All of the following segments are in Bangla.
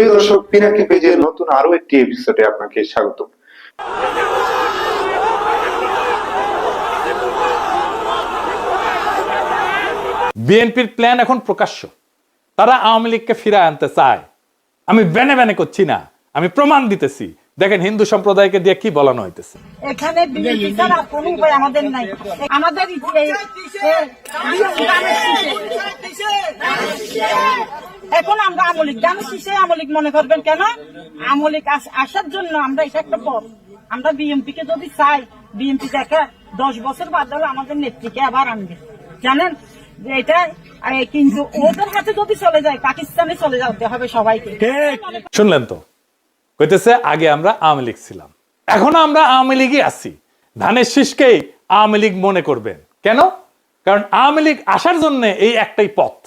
প্রিয় দর্শক, পিনাকি পেজের নতুন আরো একটি এপিসোডে আপনাকে স্বাগত। বিএনপির প্ল্যান এখন প্রকাশ্য। তারা আওয়ামী লীগকে ফিরায় আনতে চায়। আমি ব্যানে ব্যানে করছি না, আমি প্রমাণ দিতেছি। দেখেন হিন্দু সম্প্রদায়কে দিয়ে কি বলানো হইতেছে। এখানে বিএনপি ছাড়া কোনো উপায় আমাদের নাই। আমাদের এখন আমরা আমলিক দামের শীষে আমলিক মনে করবেন কেন? আমলিক আসার জন্য আমরা এটা একটা পথ। আমরা বিএনপি কে যদি চাই, বিএনপি দেখা 10 বছর বাদ হলে আমাদের নেত্রীকে আবার আনবে, জানেন এটা। কিন্তু ওদের হাতে যদি চলে যায়, পাকিস্তানে চলে যেতে হবে সবাইকে। শুনলেন তো, কইতেছে আগে আমরা আওয়ামী লীগ ছিলাম, এখনো আমরা আওয়ামী লীগই আছি। ধানের শীষকেই আওয়ামী লীগ মনে করবেন কেন? কারণ আওয়ামী লীগ আসার জন্য এই একটাই পথ।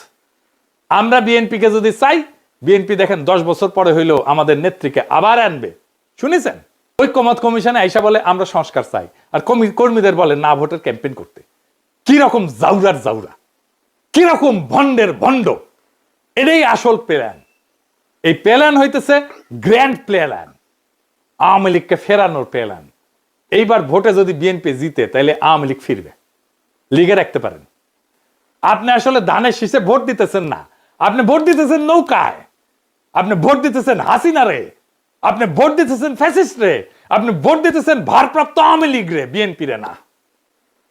আমরা বিএনপি কে যদি চাই, বিএনপি দেখেন 10 বছর পরে হইলেও আমাদের নেত্রীকে আবার আনবে। শুনেছেন? ঐক্যমত কমিশনে আইসা বলে আমরা সংস্কার চাই, আর কর্মীদের বলে না ভোটের ক্যাম্পেইন করতে। কি রকম জাউরার জাউরা, কি রকম ভন্ডের ভন্ড। এটাই আসল প্ল্যান। এই প্ল্যান হইতেছে গ্র্যান্ড প্ল্যান, আওয়ামী লীগকে ফেরানোর প্ল্যান। এইবার ভোটে যদি বিএনপি জিতে, তাহলে আওয়ামী লীগ ফিরবে, লিগে রাখতে পারেন। আপনি আসলে ধানের শীষে ভোট দিতেছেন না, আপনি ভোট দিতেছেন নৌকায়, আপনি ভোট দিতেছেন হাসিনা রে, আপনি ভোট দিতেছেন ফ্যাসিস্ট রে, আপনি ভোট দিতেছেন ভারপ্রাপ্ত আওয়ামী লীগ রে, বিএনপি রে না।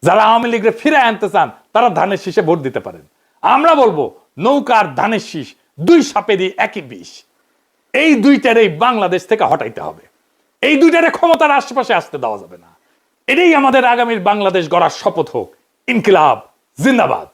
যারা আওয়ামী লীগ রে ফিরে আনতে চান, তারা ধানের শীষে ভোট দিতে পারেন। আমরা বলবো নৌকার ধানের শীষ দুই সাপেরই একই বিষ। এই দুইটারই বাংলাদেশ থেকে হটাইতে হবে। এই দুইটারে ক্ষমতার আশেপাশে আসতে দেওয়া যাবে না। এটাই আমাদের আগামীর বাংলাদেশ গড়ার শপথ হোক। ইনকিলাব জিন্দাবাদ।